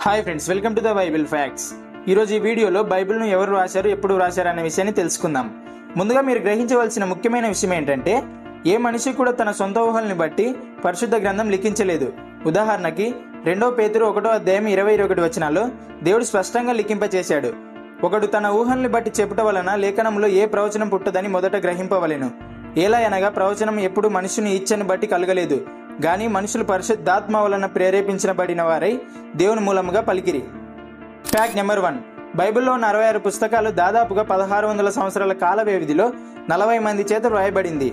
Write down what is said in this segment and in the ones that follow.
Hi friends, welcome to the Bible facts. ఈరోజు ఈ వీడియోలో బైబిల్ను ఎవరు రాశారు, ఎప్పుడు రాశారు అనే విషయాన్ని తెలుసుకుందాం. ముందుగా మీరు గ్రహించవలసిన ముఖ్యమైన విషయం ఏంటంటే, ఏ మనిషి కూడా తన సొంత ఊహల్ని బట్టి పరిశుద్ధ గ్రంథం లిఖించలేదు. ఉదాహరణకి 2 పేతురు 1:20-21 వచనాల్లో దేవుడు స్పష్టంగా లిఖింపచేశాడు. ఒకడు తన ఊహల్ని బట్టి చెప్పుట వలన లేఖనంలో ఏ ప్రవచనం పుట్టదని మొదట గ్రహింపవలెను. ఎలా అనగా ప్రవచనం ఎప్పుడు మనుషుని ఇచ్చని బట్టి కలగలేదు, గాని మనుషులు పరిశుద్ధాత్మ వలన ప్రేరేపించబడిన వారై దేవుని మూలముగా పలికిరి. Fact number 1. బైబిల్లో ఉన్న 66 పుస్తకాలు దాదాపుగా 1600 సంవత్సరాల కాల వ్యవధిలో 40 మంది చేత వ్రాయబడింది.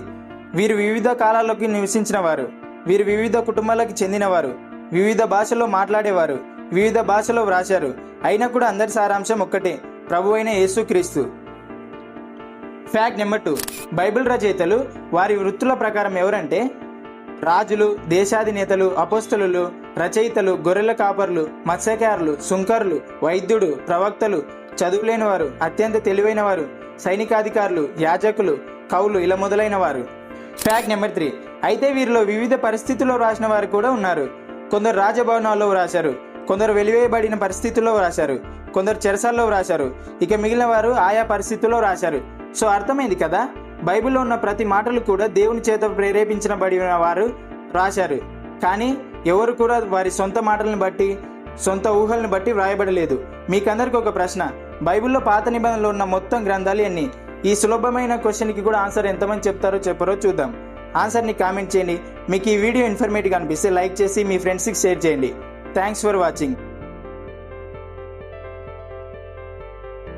వీరు వివిధ కాలాల్లోకి నివసించిన వారు, వీరు వివిధ కుటుంబాలకు చెందినవారు, వివిధ భాషల్లో మాట్లాడేవారు, వివిధ భాషలో వ్రాశారు. అయినా కూడా అందరి సారాంశం ఒక్కటే, ప్రభు అయిన యేసుక్రీస్తు. Fact number 2. బైబిల్ రచయితలు వారి వృత్తుల ప్రకారం ఎవరంటే రాజులు, దేశాధినేతలు, అపోస్తలులు, రచయితలు, గొర్రెల కాపర్లు, మత్స్యకారులు, సుంకరులు, వైద్యుడు, ప్రవక్తలు, చదువులేనివారు, అత్యంత తెలివైన వారు, సైనికాధికారులు, యాజకులు, కవులు, ఇలా మొదలైన వారు. Fact number 3. అయితే వీరిలో వివిధ పరిస్థితుల్లో రాసిన వారు కూడా ఉన్నారు. కొందరు రాజభవనాల్లో వ్రాశారు, కొందరు వెలివేయబడిన పరిస్థితుల్లో వ్రాశారు, కొందరు చెరసాల్లో వ్రాశారు, ఇక మిగిలిన వారు ఆయా పరిస్థితుల్లో రాశారు. సో అర్థమైంది కదా, బైబిల్లో ఉన్న ప్రతి మాటలు కూడా దేవుని చేత ప్రేరేపించబడిన వారు రాశారు. కానీ ఎవరు కూడా వారి సొంత మాటలను బట్టి, సొంత ఊహలను బట్టి వ్రాయబడలేదు. మీకందరికి ఒక ప్రశ్న, బైబిల్లో పాత నిబంధనలో ఉన్న మొత్తం గ్రంథాలు ఎన్ని? ఈ సులభమైన క్వశ్చన్కి కూడా ఆన్సర్ ఎంతమంది చెప్తారో చెప్పరో చూద్దాం. ఆన్సర్ని కామెంట్ చేయండి. మీకు ఈ వీడియో ఇన్ఫర్మేటివ్గా అనిపిస్తే లైక్ చేసి మీ ఫ్రెండ్స్కి షేర్ చేయండి. Thanks for watching.